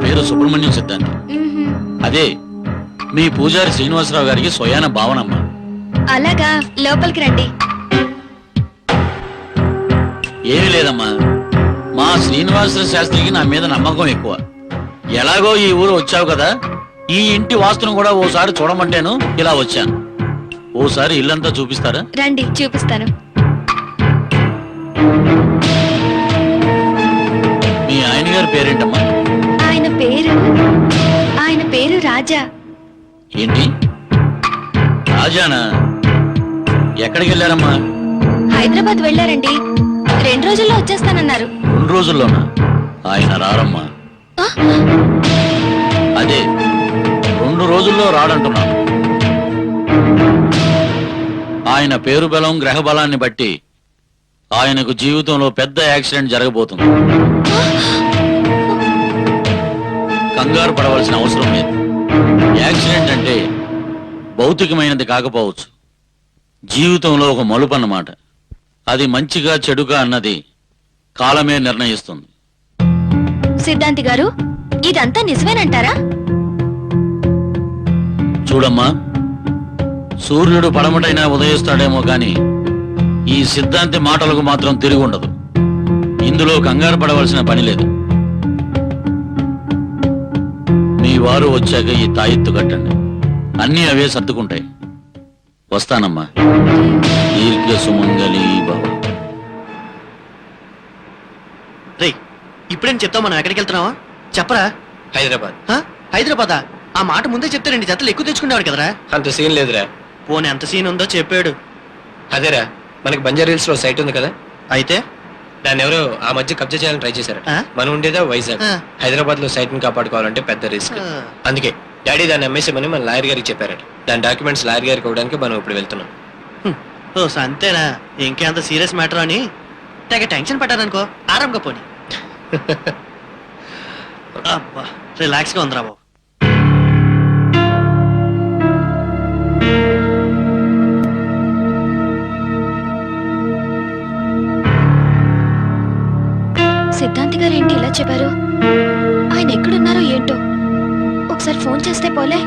పేరు సుబ్రహ్మణ్యం సిద్ధాంతి. అదే మీ పూజారి శ్రీనివాసరావు గారికి స్వయాన భావనమ్మ. అలాగా, లోపలికి రండి. ఏమీ లేదమ్మా, మా శ్రీనివాస శాస్త్రికి నా మీద నమ్మకం ఎక్కువ. ఎలాగో ఈ ఊరు వచ్చావు కదా, ఈ ఇంటి వాస్తును కూడా ఓసారి చూడమంటేను ఇలా వచ్చాను. ఓసారి ఇల్లంతా చూపిస్తారా? రండి, చూపిస్తాను. మీ ఆయన గారి పేరేంటమ్మా? ఆయన పేరు రాజా. ఏంటి, రాజానా? ఎక్కడికి వెళ్ళారమ్మా? హైదరాబాద్ వెళ్ళారండి. 2 రోజుల్లో వచ్చేస్తానన్నారు. 2 రోజుల్లోనా? ఆయన రారమ్మా. అదే 2 రోజుల్లో రాడంటున్నాను. ఆయన పేరు బలం, గ్రహ బలాన్ని బట్టి ఆయనకు జీవితంలో పెద్ద యాక్సిడెంట్ జరగబోతుంది. కంగారు పడవలసిన అవసరం లేదు. యాక్సిడెంట్ అంటే భౌతికమైనది కాకపోవచ్చు, జీవితంలో ఒక మలుపు అన్నమాట. అది మంచిగా చెడుగా అన్నది కాలమే నిర్ణయిస్తుంది. సిద్ధాంతి గారు, ఇదంతా నిజమేనంటారా? చూడమ్మా, సూర్యుడు పడమటైనా ఉదయిస్తాడేమో గాని ఈ సిద్ధాంతి మాటలకు మాత్రం తిరిగి ఉండదు. ఇందులో కంగారు పడవలసిన పని లేదు. మీ వారు వచ్చాక ఈ తాయెత్తు కట్టండి, అన్నీ అవే సర్దుకుంటాయి. వస్తానమ్మా. దీర్ఘ సుమంగళి భవ. రే, ఇప్పుడేం చెప్తావు? మనం ఎక్కడికి వెళ్తున్నావా చెప్పరా? హైదరాబాద్. హైదరాబాదా? ఆ మాట ముందే చెప్తే 2 జతలు ఎక్కువ తెచ్చుకునేవాడు కదరా. అంత సీన్ లేదురా. పోనీ ఎంత సీన్ ఉందో చెప్పాడు. అదేరా, మనకి బంజారా హిల్స్ లో సైట్ ఉంది కదా, అయితే దాన్ని ఎవరో ఆ మధ్య కబ్జా చేయాలని ట్రై చేశారు. ఆ? మనం ఉండేదా వైజాగ్. ఆ. హైదరాబాద్ లో సైట్ ని కాపాడుకోవాలంటే పెద్ద రిస్క్. ఆ. అందుకే డాడీ దాన్ని అమ్మేసామని మన లాయర్ గారికి చెప్పారట. దాని డాక్యుమెంట్స్ లాయర్ గారికి ఇవ్వడానికి మనం ఇప్పుడు వెళ్తున్నాం. ఓ అంతేనా? ఇంకేంత సీరియస్ మ్యాటర్ అని తెగ టెన్షన్ పడ్డారనుకో. ఆరాంగా పోనీ. అబ్బా, రిలాక్స్ గా ఉందిరా బాబు. సిద్ధాంతి గారు ఏంటి ఇలా చెప్పారు? ఆయన ఎక్కడున్నారో ఏంటో. ఒకసారి ఫోన్ చేస్తే పోలే.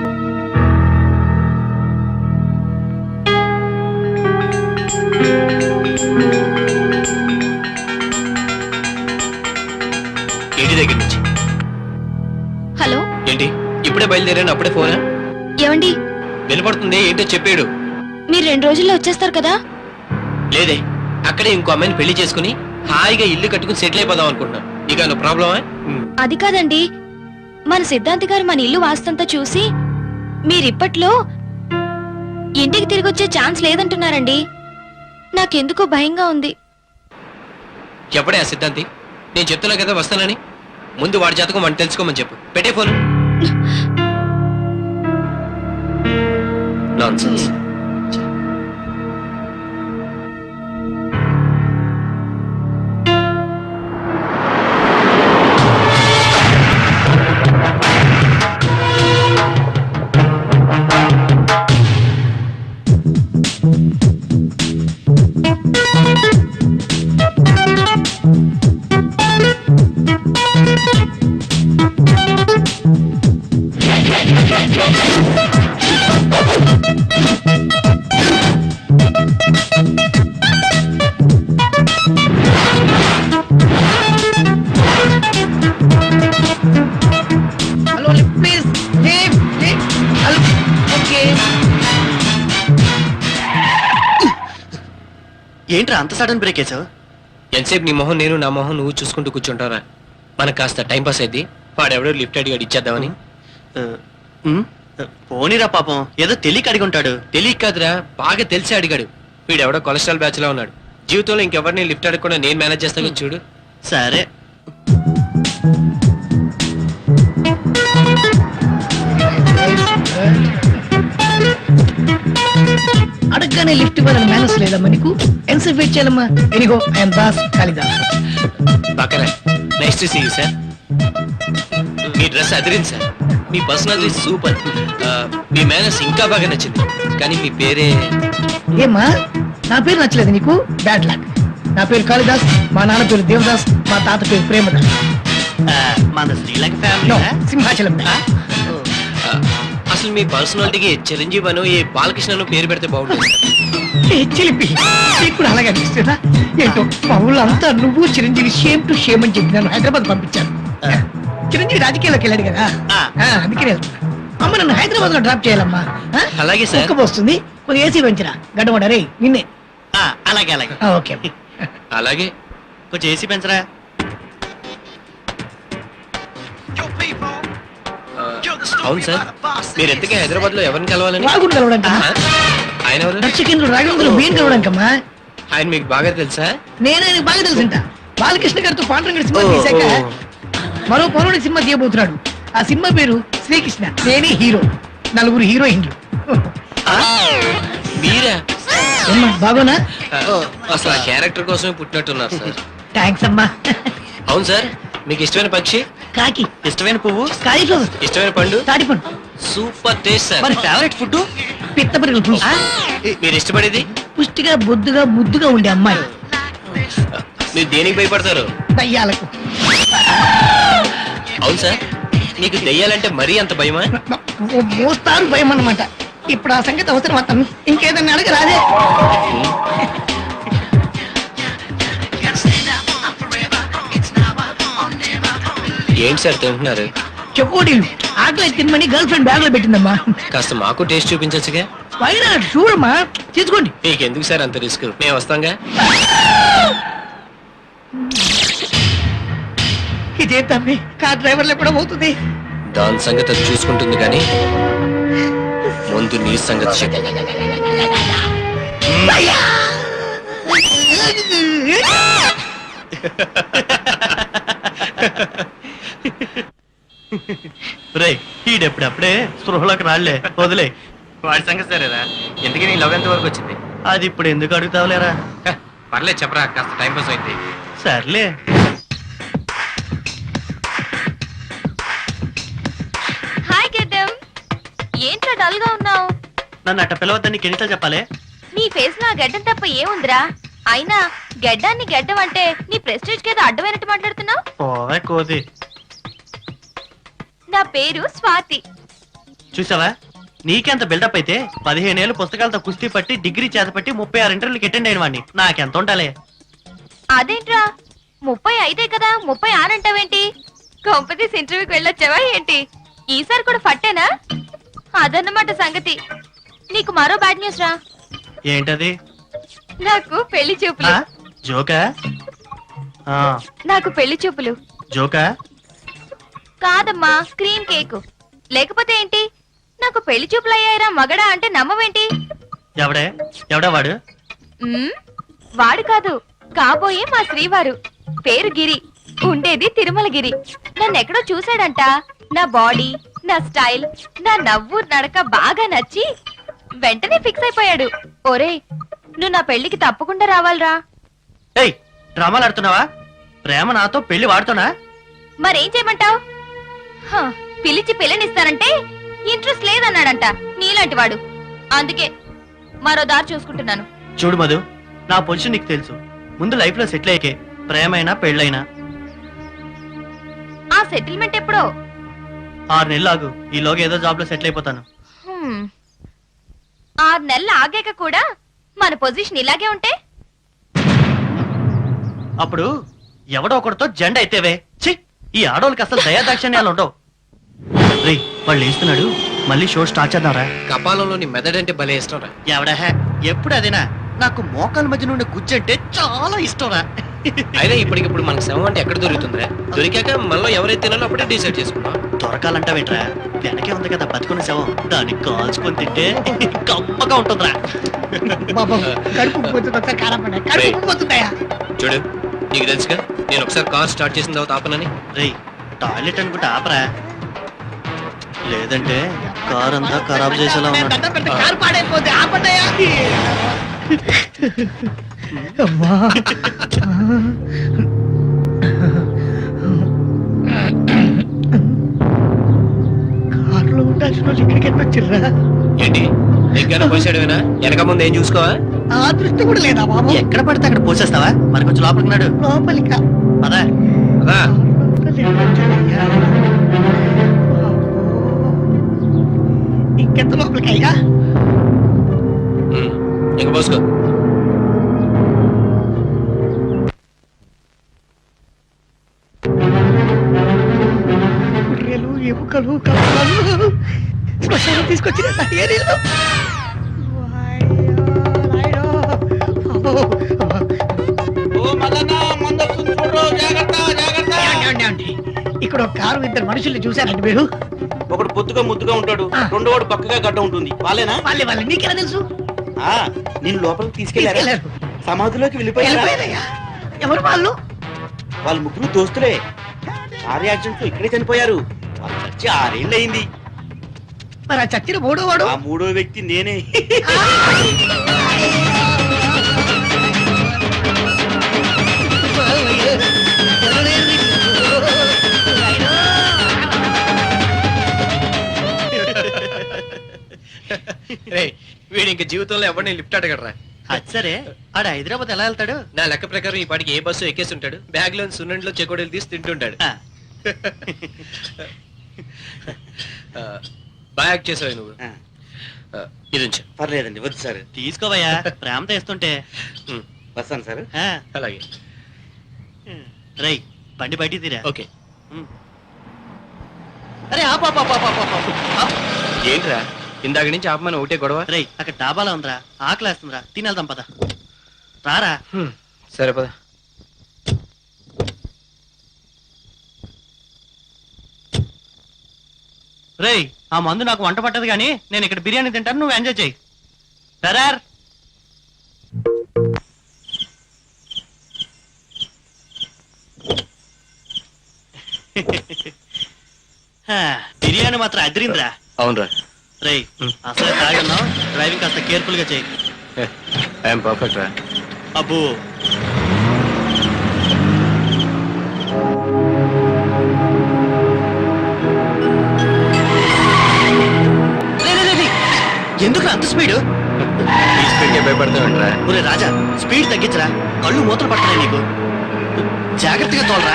ఏంటి దగ్గర నుంచి? హలో, ఏంటి ఇప్పుడే బయలుదేరాను, అప్పుడే ఫోనా? ఏమండి, వినపడుతుంది. ఏంటో చెప్పాడు. మీరు 2 రోజుల్లో వచ్చేస్తారు కదా? లేదే, అక్కడే ఇంకో అమ్మాయిని పెళ్లి చేసుకుని హాయిగా ఇల్లు కట్టుకుని సెటిల్ అయిపోదాం అనుకుంటున్నాను. ఇక నువ్వు ప్రాబ్లమా? అది కాదండి, మన సిద్ధాంతి గారు మన ఇల్లు వాస్తంతా చూసి మీరిప్పట్లో ఇంటికి తిరిగి వచ్చే ఛాన్స్ లేదంటున్నారండి. నాకెందుకో భయంగా ఉంది. ఎప్పుడే ఆ సిద్ధాంతి? నేను చెప్తున్నా కదా వస్తానని. ముందు వాడి జాతకం వాడిని తెలుసుకోమని చెప్పు. పెట్టే ఫోన్. నాన్సెన్స్. ఏంట్రా అంత సడన్ బ్రేక్ వేసావు? ఎంతసేపు నీ మొహం నేను, నా మొహం నువ్వు చూసుకుంటూ కూర్చుంటారా? మనకు కాస్త టైం పాస్ అయింది. వాడెవడో లిఫ్ట్ అడిగాడు, ఇచ్చేద్దామని. పోనీరా పాపం, ఏదో తెలియక అడిగి ఉంటాడు. తెలియక కాదురా, బాగా తెలిసి అడిగాడు. వీడెవడో కొలెస్ట్రాల్ బ్యాచ్ లో ఉన్నాడు. జీవితంలో ఇంకెవరిని లిఫ్ట్ అడగకుండా నేను మేనేజ్ చేస్తాను చూడు. సరే, అడగగానే లిఫ్ట్ ఇవ్వాలని మేనస్ లేదమ్మా నీకు? ఎంతసేపు వెయిట్ చేయాలమ్మా? ఎనిగో ఐఎమ్ దాస్ కాళిదాస్. బాకరా, nice to see you sir. మీ డ్రెస్ అదిరింది సార్. మీ పర్సనాలిటీ సూపర్. మీ మేనర్స్ ఇంకా బాగా నచ్చింది. కానీ మీ పేరే ఏమ్మా, నా పేరు నచ్చలేదు నీకు? Bad luck. నా పేరు కాళిదాస్, మా నాన్న పేరు దేవదాస్, మా తాత పేరు ప్రేమదాస్. మన శ్రీలంక No, ఫ్యామిలీ సింహాచలం అసలు మీ పర్సనాలిటీకి చిరంజీవి అను ఈ బాలకృష్ణను పేరు పెడితే బాగుంటుంది చిలిపి నీకు కూడా అలాగే అనిపిస్తుందా ఏంటో మా ఊళ్ళో అంతా నువ్వు చిరంజీవి షేమ్ టు షేమ్ అని చెప్పి నన్ను హైదరాబాద్ పంపించాను చిరంజీవి రాజకీయాల్లోకి వెళ్ళాడు కదా అందుకే వెళ్తున్నా అమ్మ నన్ను హైదరాబాద్ లో డ్రాప్ చేయాలమ్మా అలాగే సార్. కుక్క పోస్తుంది కొద్దిగా ఏసీ పెంచరా గడ్డమడ రే నిన్నే అలాగే అలాగే ఓకే అలాగే కొంచెం ఏసీ పెంచరా. అవును సార్ మీరు ఎంతకీ హైదరాబాద్ లో ఎవరిని కలవాలని రాగుడు కలవడానికమ్మా ఆయన ఎవరు దర్శకేంద్రుడు రాఘవేంద్రుడు బియ్యం కలవడానికమ్మా ఆయన మీకు బాగా తెలుసా నేను ఆయనకు బాగా తెలుసుంటా బాలకృష్ణ గారితో పాండ్రంగడి సినిమా ఓ, తీశాక ఓ. మరో పౌరుడి సినిమా తీయబోతున్నాడు ఆ సినిమా పేరు శ్రీకృష్ణ నేనే హీరో నలుగురు హీరోయిన్లు మీరా ఏమ్మా బాగోనా అసలు ఆ క్యారెక్టర్ కోసమే పుట్టినట్టున్నారు సార్ థ్యాంక్స్ అమ్మా అవును సార్ మీకు ఇష్టమైన పక్షి కాకి ఇష్టమైన పువ్వు కాలీఫ్లవర్ ఇష్టమైన పండు తాటిపండు సూపర్ టేస్ట్ సార్ మరి ఫేవరెట్ ఫుడ్ పిత్త పరిగెలు పులుసు మీరు ఇష్టపడేది పుష్టిగా బొద్దుగా ముద్దుగా ఉండే అమ్మాయి మీరు దేనికి భయపడతారు దయ్యాలకు అవును సార్ మీకు దెయ్యాలంటే మరీ అంత భయమా మోస్తారు భయం అన్నమాట ఇప్పుడు ఆ సంగతి అవసరం అతను ఇంకేదన్నా అడగరాదే ఏంటి సార్ తింటున్నారు చెకోడీలు ఆకలి తినమని గర్ల్ ఫ్రెండ్ బ్యాగ్ లో పెట్టిందమ్మా కాస్త మాకు టేస్ట్ చూపించచ్చుగా పైన చూడమ్మా తీసుకోండి మీకు ఎందుకు సార్ అంత రిస్క్ మేము వస్తాంగా ఇదే తమ్మి కార్ డ్రైవర్లు కూడా పోతుంది దాని సంగతి అది చూసుకుంటుంది కానీ ముందు నీ సంగతి చెప్పు అయ్యా! రే ఈడెప్పుడప్పుడే స్పృహలోకి రాళ్లే వదిలే. వాడి సంగతి సరేరా ఎందుకు నీ లవ్ ఎంత వరకు వచ్చింది అది ఇప్పుడు ఎందుకు అడుగుతావులేరా. పర్లేదు చెప్పరా కాస్త టైం పాస్ అయింది సర్లే. హాయ్ గెడ్డం ఏంట్రా డల్ గా ఉన్నావు నన్ను అట్ట పిలవద్దని నీకు ఎన్నిసార్లు చెప్పాలి. నీ ఫేస్ లో ఆ గడ్డం తప్ప ఏముందిరా అయినా గడ్డాన్ని గడ్డం అంటే నీ ప్రెస్టేజ్ కేదో అడ్డమైనట్టు మాట్లాడుతున్నావు పోవే కోది. నా పేరు స్వాతి చూసావా నీకెంత బిల్డప్ అయితే 15 ఏళ్ళు పుస్తకాలతో కుస్తీ పట్టి డిగ్రీ చేతపట్టి 36 ఇంటర్వ్యూలకి అటెండ్ అయిన వాడిని నాకెంత ఉండాలి. అదేంట్రా 35 కదా 36 అంటావేంటి కాంపిటీస్ ఇంటర్వ్యూకి వెళ్ళొచ్చావా ఏంటి ఈసారి కూడా ఫట్టేనా అదన్నమాట సంగతి నీకు మరో బ్యాడ్ న్యూస్ రా ఏంటది? నాకు పెళ్లి చూపులు జోకా? నాకు పెళ్లి చూపులు జోకా? కాదమ్మా క్రీమ్ కేక్ లేకపోతే ఏంటి నాకు పెళ్లి చూపులు అయ్యాయిరా మగడా అంటే నమ్మవేంటి ఎవడా వాడు? వాడు కాదు కాబోయే మా శ్రీవారు పేరు గిరి ఉండేది తిరుమలగిరి నన్నెక్కడో చూశాడంట నా బాడీ నా స్టైల్ నా నవ్వు నడక బాగా నచ్చి వెంటనే ఫిక్స్ అయిపోయాడు ఒరే నువ్వు నా పెళ్లికి తప్పకుండా రావాలిరా ఏయ్ డ్రామాలు ఆడుతున్నావా? ప్రేమ నాతో పెళ్లి వాడుతున్నా? మరేం చేయమంటావు పిలిచి పిల్లనిస్తానంటే ఇంట్రెస్ట్ లేదన్నాడంట నీలాంటి వాడు అందుకే మరో దారి చూసుకుంటున్నాను చూడు మధు నా పొజిషన్ నీకు తెలుసు. ముందు లైఫ్ లో సెటిల్ అయ్యకే ప్రేమైనా పెళ్ళైనా. ఆ సెటిల్మెంట్ ఎప్పుడో 6 నెలలు ఆగు ఈలోగా ఏదో జాబ్ లో సెటిల్ అయిపోతాను. 6 నెలలు ఆగాక కూడా మన పొజిషన్ ఇలాగే ఉంటే అప్పుడు ఎవడో ఒకటితో జెండా అయితేవే. ఛీ ఈ ఆడోళ్ళకి అసలు దయాదాక్షిణ్యాలు ఉండవు. రే వాళ్ళు వేస్తున్నాడు మళ్ళీ షో స్టార్ట్ చేద్దాంరా. కపాలంలోని మెదడంటే భలే ఇష్టం రా ఎవడా ఎప్పుడు అదేనా? నాకు మోకాల మధ్య నుండి గుజ్జంటే చాలా ఇష్టంరా. అయినా ఇప్పటికిప్పుడు మనకు శవం అంటే ఎక్కడ దొరుకుతుందిరా దొరికాక మనలో ఎవరైతే తినాలో అప్పుడే డిసైడ్ చేసుకుందాం దొరకాలంటావేంట్రా? వెనకే ఉంది కదా బతుకున్న శవం దాన్ని కాల్చుకొని తింటే కమ్మగా ఉంటుందిరా. బాబా కడుపు పోతుందా కారపడ కడుపు పోతుందయా చూడు నీకు తెలుసుగా నేను ఒకసారి కార్ స్టార్ట్ చేసిన తర్వాత ఆపనని రేయ్ టాయిలెట్ అనుకుంటే ఆపరా లేదంటే కార్ అంతా ఖరాబ్ చేసేలా ఉన్నాడు. కారు పాడైపోతే ఆపడయా అమ్మా కారులో ఉండాల్సిన వాళ్ళు ఇక్కడికి ఎంత వచ్చిర్రా? ఏంటి దగ్గర పోసాడువేనా వెనక ముందు ఏం చూసుకోవా ఆ దృష్టి కూడా లేదా బాబు ఎక్కడ పడితే అక్కడ పోసేస్తావా? మరి కొంచెం లోపలికి నాడు లోపలికా పదా. అదా ఇంకెంత లోపలికి అయ్యా? ఇంక పోసుకో. గుర్రెలు ఎముకలు కప్పలు శ్మశానం తీసుకొచ్చిన ఏరీలు. ఇక్కడ ఒక కారు ఇద్దరు మనుషుల్ని చూశారండి మీరు? ఒకడు పొత్తుగా ముద్దుగా ఉంటాడు, రెండో వాడు పక్కగా గడ్డ ఉంటుంది. వాళ్ళేనా? వాళ్ళే నీకెలా తెలుసు? ఆ, నిన్ను లోపలికి తీసుకెళ్లారా? తీసుకెళ్లారు. సమాధిలోకి వెళ్ళిపోయారా? వెళ్ళిపోయారయ్యా. ఎవరు వాళ్ళు? వాళ్ళ ముగ్గురు దోస్తులే. కారు యాక్సిడెంట్ లో ఇక్కడే చనిపోయారు. వాళ్ళు చచ్చి 6 ఏళ్ళు అయింది. మరి ఆ చచ్చిన మూడో వాడు? ఆ మూడో వ్యక్తి నేనే. రేయ్, వీడు ఇంక జీవితంలో ఎవరిని లిఫ్ట్ అడగడరా. అది సరే, ఆడ హైదరాబాద్ ఎలా వెళ్తాడు? నా లెక్క ప్రకారం ఈ పాటికి ఏ బస్సు ఎక్కేసి ఉంటాడు, బ్యాగ్ లో సున్నంలో చెకోడీలు తీసి తింటుంటాడు. ఆ, బాగా యాక్ట్ చేసావు నువ్వు. ఆ, ఇది ఉంచు. పర్లేదండి, వద్దు సార్. తీసుకోవయ్యా, ప్రేమతో ఇస్తుంటే. ఉమ్, వస్తాను సార్. ఆ, అలాగే. రేయ్ బండి బయటికి తీరా. ఓకే. అరే ఆపు, ఆపు, ఆపు, ఆపు, ఆపు, ఆపు. ఏంట్రా ఇందాక నుంచి ఆపమని ఒకటే గొడవ? రేయ్ అక్కడ డాబాలో ఉందిరా, ఆకలేస్తుందిరా, తినేద్దాం పద. రారా. సరే పద. రేయ్ ఆ మందు నాకు వంట పట్టదు కానీ నేను ఇక్కడ బిర్యానీ తింటాను, నువ్వు ఎంజాయ్ చేయి. సరార్. బిర్యానీ మాత్రం అదిరిందిరా. అవునరా. రేయ్ అసలే తాగన్నావు, డ్రైవింగ్ కాస్త కేర్ఫుల్ గా చేయి. ఐఎమ్ పర్ఫెక్ట్ రా. అబ్బో ఎందుకు అంత స్పీడ్? ఈ స్పీడ్ భయపడతావంటరా. ఒరే రాజా, స్పీడ్ తగ్గించరా, కళ్ళు మూతలు పడుతున్నాయి నీకు. జాగ్రత్తగా తోలరా.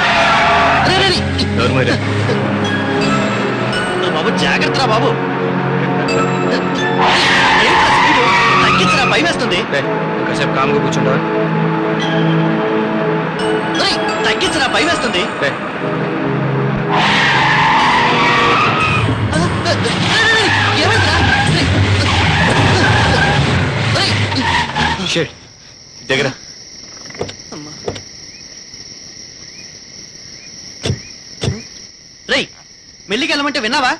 అరే, అరే, అరే. ఎవరు మరి? ఒరే బాబు జాగ్రత్త రా బాబు. ఏంట్రా స్పీడు? తగ్గించరా, భయం వేస్తుంది. కాసేపు కామ్గా కూర్చుంటావా? ఒరేయ్, తగ్గించరా, భయం వేస్తుంది. ఏమైందిరా? ఒరేయ్. షేట్ దగ్గర. అమ్మా. రేయ్ మెల్లికి వెళ్ళమంటే విన్నావా?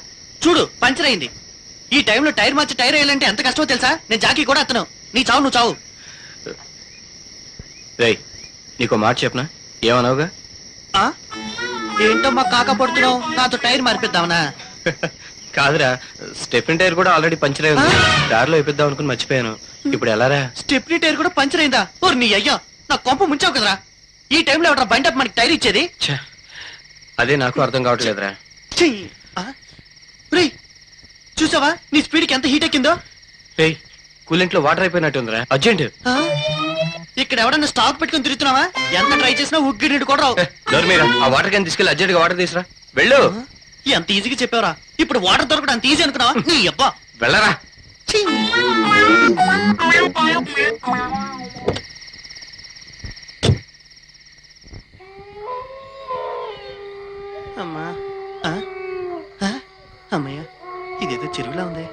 చూడు పంచర్ అయింది. ఈ టైంలో టైర్ మార్చి టైర్ వేయాలంటే ఎంత కష్టమో తెలుసా? నేను జాకీ కూడా అత్తను. నీ చావు నువ్వు చావు. రేయ్ నీకు మాట చెప్పనా? ఏమన్నావుగా? ఆ? ఏంటో మా కాక పడుతున్నావు, నాతో టైర్ మార్పిద్దామనా? కాదురా, స్టెఫిన్ టైర్ కూడా ఆల్రెడీ పంచర్ అయి ఉంది. దారిలో వేపిద్దాం అనుకుని మర్చిపోయాను. ఇప్పుడు ఎలారా? స్టెప్నీ టైర్ కూడా పంచర్ అయిందా? ఓర్ నీ అయ్యా, నా కొంప ముంచావు కదరా. ఈ టైంలో ఎవడరా బండి అప్ మనకి టైర్ ఇచ్చేది? ఛ, అదే నాకు అర్థం కావట్లేదురా. ఛీ! ఆ? రేయ్ చూసావా నీ స్పీడ్కి ఎంత హీట్ ఎక్కిందో? రేయ్ కూలెంట్ లో వాటర్ అయిపోయినట్టుందిరా, అర్జెంట్. ఆ? ఇక్కడ ఎవడన్నా స్టాక్ పెట్టుకుని తిరుగుతున్నావా? ఎంత ట్రై చేసినా ఉగ్గి నీడు కూడా రావు. మీరా ఆ వాటర్ క్యాన్ తీసుకెళ్ళి అర్జెంట్ గా వాటర్ తీసురా. వెళ్ళు. ఎంత ఈజీగా చెప్పావురా. ఇప్పుడు వాటర్ దొరకడం అంత ఈజీ అనుకున్నావా? నీ అబ్బా. వెళ్ళరా. ఛీ! అమ్మా. ఆ? ఆ? అమ్మయ్య, ఇదేదో చెరువులా ఉంది.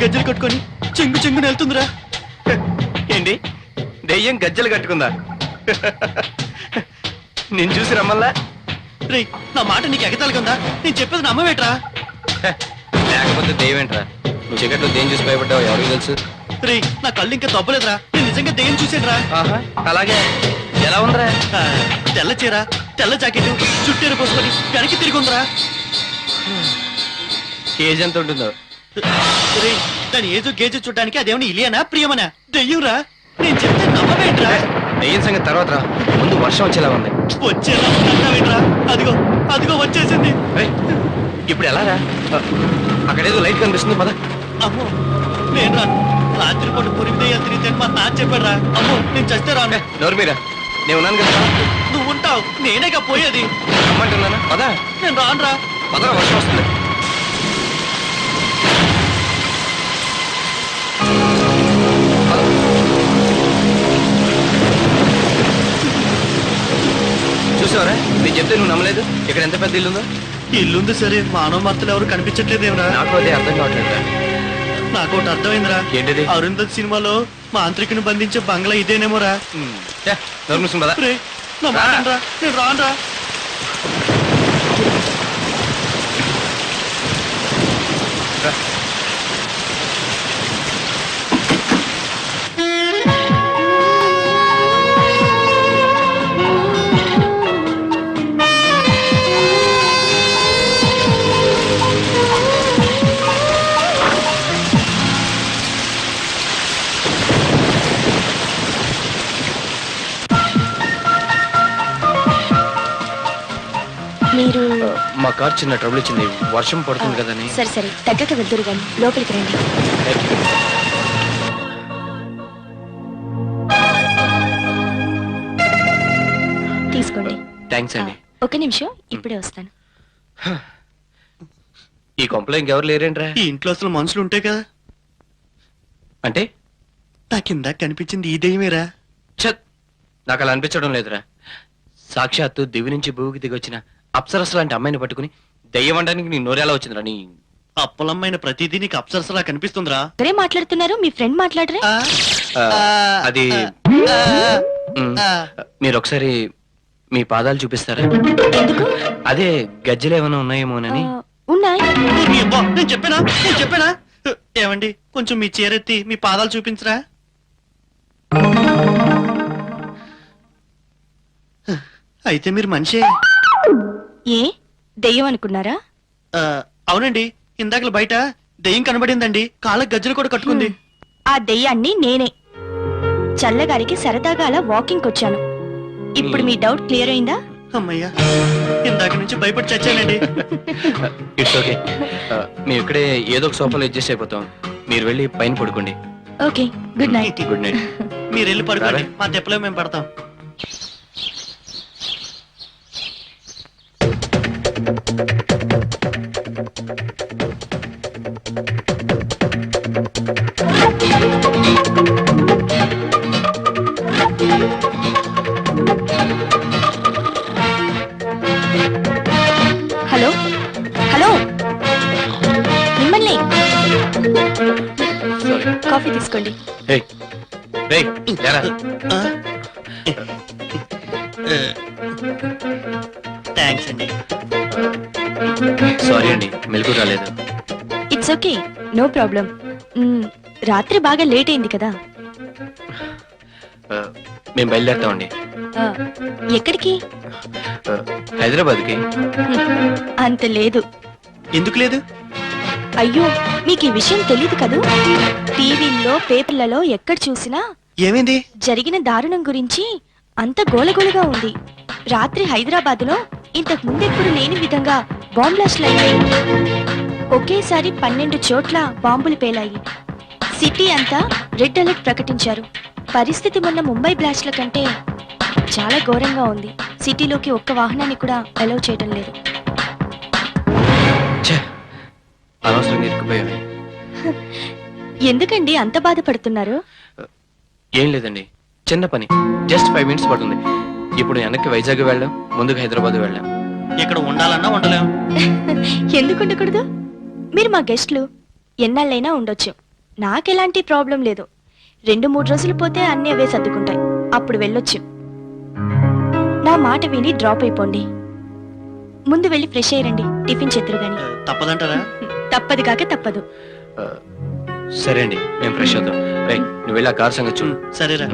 గజ్జలు కట్టుకొని చెంగు చెంగుని వెళ్తుందిరా. ఏంటి దెయ్యం గజ్జలు కట్టుకుందా? నేను చూసి రమ్మల్లా? రేయ్ నా మాట నీకు ఎగతాలి కొందా? నేను చెప్పేది నమ్మవేట్రా? లేకపోతే దెయ్యం ఏంట్రా? నువ్వు చీకట్లో దెయ్యం చూసి భయపడ్డావు, ఎవరికి తెలుసు? రేయ్ నా కళ్ళు ఇంకా తప్పలేదురా, నేను నిజంగా దెయ్యం చూసానురా. ఆహా, అలాగే ఎలా ఉందిరా? తెల్ల చీర, తెల్ల జాకెట్, చుట్టేరు పోసుకొని వెనక్కి తిరిగి ఉందిరా. ఏజ్ ఎంత ఉంటుందో? రేయ్ దాని ఏజు గేజు చూడడానికి అదేమన్నా ఇలియనా ప్రియమనా? దెయ్యంరా, నేను చెప్తే నమ్మవేంట్రా? దెయ్యం సంగతి తర్వాత రా, ముందు వర్షం వచ్చేలా ఉంది. వచ్చేలా ఉందంటావేంట్రా? అదిగో అదిగో వచ్చేసింది. ఏయ్, ఇప్పుడు ఎలా రా? అక్కడేదో లైట్ కనిపిస్తుంది, పద. అమ్మో నేను రాను. రాత్రిపూట పొరిమి దెయ్యాలు తిరిగితే మా నాన్న చెప్పాడురా. అమ్మో నేను చస్తే రాను. నోరు మీరా, నేను ఉన్నాను కదా. నువ్వు ఉంటావు, నేనేగా పోయేది. రమ్మంటున్నానా? పద నేను రానురా. పదరా, వర్షం వస్తుంది. పద. చూసావరా, నేను చెప్తే నువ్వు నమ్మలేదు. ఇక్కడ ఎంత పెద్ద ఇల్లుందో. ఇల్లుంది సరే, మానవ మర్తలు ఎవరు కనిపించట్లేదేమరా? నాకు అదే అర్థం కావట్లేదు. నాకు ఒకటి అర్థమైందిరా. ఏంటిది? అరుంధతి సినిమాలో మాంత్రికుని బంధించే బంగ్లా ఇదేనేమోరా. నోరు మూసుకుని పద. రే నా మాట వినరా, నేను రానురా. రా. మీరు మా కార్ చిన్న ట్రబుల్ ఇచ్చింది, వర్షం పడుతుంది కదని. సరే సరే తగ్గక వెళ్తురు గాని లోపలికి రండి. తీసుకోండి. థ్యాంక్స్ అండి. ఒక నిమిషం, ఇప్పుడే వస్తాను. ఈ కొంపలో ఇంకెవరు లేరేంట్రా? ఈ ఇంట్లో అసలు మనుషులు ఉంటాయి కదా. అంటే నా కింద కనిపించింది ఈ దెయ్యమేరా. ఛత్, నాకు అలా అనిపించడం లేదురా. సాక్షాత్తు దివి నుంచి భూమికి దిగొచ్చిన అప్సరస్ లాంటి అమ్మాయిని పట్టుకుని దెయ్యం అనడానికి నీ నోరేలా వచ్చిందిరా? నీ అప్పలమ్మైన ప్రతిదీ నీకు అప్సరసలా కనిపిస్తుందిరా. ఎవరే మాట్లాడుతున్నారు? మీ ఫ్రెండ్ మాట్లాడరే? అది మీరు ఒకసారి మీ పాదాలు చూపిస్తారా? ఎందుకు? అదే గజ్జలు ఏమైనా ఉన్నాయేమోనని. ఉన్నాయి. నేను చెప్పానా? ఏమండి కొంచెం మీ చీరెత్తి మీ పాదాలు చూపించరా. అయితే మీరు మనిషే. ఏ దెయ్యం అనుకున్నారా? అవునండి, ఇందాకలు బయట దెయ్యం కనబడిందండి. కాళ్ళకి గజ్జలు కూడా కట్టుకుంది. ఆ దెయ్యాన్ని నేనే. చల్లగారికి సరదాగా అలా వాకింగ్ వచ్చాను. ఇప్పుడు మీ డౌట్ క్లియర్ అయిందా? అమ్మయ్యా, ఇందాక నుంచి భయపడి చచ్చానండి. It's okay. మేము ఇక్కడే ఏదో ఒక సోఫాలో అడ్జస్ట్ అయిపోతాం. మీరు వెళ్ళి పైన పడుకోండి. Okay, good night. Good night. మీరు వెళ్ళి పడుకోండి, మా తెప్పలో మేము పడతాం. హలో హలో, మిమ్మల్ని. సారీ. కాఫీ తీసుకోండి. రేయ్ రేయ్, లేరా. థ్యాంక్స్ అండి. సారీ అండి, మెలకు రాలేదు. It's okay, no problem. రాత్రి బాగా లేట్ అయింది కదా. మేము బయలుదేరుతామండి. ఆ, ఎక్కడికి? హైదరాబాద్కి. అంత లేదు. ఎందుకు లేదు? అయ్యో, మీకు ఈ విషయం తెలియదు కదూ. టీవీల్లో పేపర్లలో ఎక్కడ చూసినా ఏమైంది? జరిగిన దారుణం గురించి అంత గోలగోలగా ఉంది. రాత్రి హైదరాబాద్ లో ఇంతకు ముందెప్పుడు లేని విధంగా బాంబ్ బ్లాస్ట్లు అయ్యాయి. ఒకేసారి 12 చోట్ల బాంబులు పేలాయి. సిటీ అంతా రెడ్ అలర్ట్ ప్రకటించారు. పరిస్థితి మొన్న ముంబై బ్లాస్ట్ల కంటే చాలా ఘోరంగా ఉంది. సిటీలోకి ఒక్క వాహనాన్ని కూడా అలౌ చేయడం లేదు. ఛే, అనవసరంగా ఇరుక్కుపోయామే. ఎందుకండి అంత బాధపడుతున్నారు? ఏం లేదండి, చిన్న పని. జస్ట్ 5 minutes పడుతుంది. ఇప్పుడు వెనక్కి వైజాగ్ వెళ్ళాం, ముందుకు హైదరాబాద్ వెళ్ళాం. ఇక్కడ ఉండాలన్నా ఉండలేం. ఎందుకు ఉండకూడదు? మీరు మా గెస్ట్లు, ఎన్నాళ్ళైనా ఉండొచ్చు. నాకెలాంటి ప్రాబ్లం లేదు. 2-3 రోజులు పోతే అన్నీ అవే సర్దుకుంటాయి. అప్పుడు వెళ్ళొచ్చు. నా మాట విని డ్రాప్ అయిపోండి. ముందు వెళ్ళి ఫ్రెష్ అయ్యారండి. టిఫిన్ చేతురు గాని. తప్పదంటారా? తప్పదు కాక తప్పదు. సరే అండి, మేము ఫ్రెష్ అవుతాం. రేయ్, నువ్వు వెళ్ళి ఆ కార్ సంగతి చూడు. సరేరా.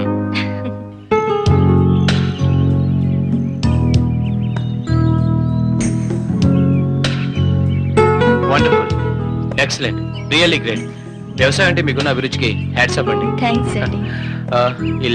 Wonderful, excellent, really great. వ్యవసాయం అంటే మీకున్న అభిరుచికి హ్యాట్స్ అప్ అండి. థ్యాంక్స్ అండి. ఈ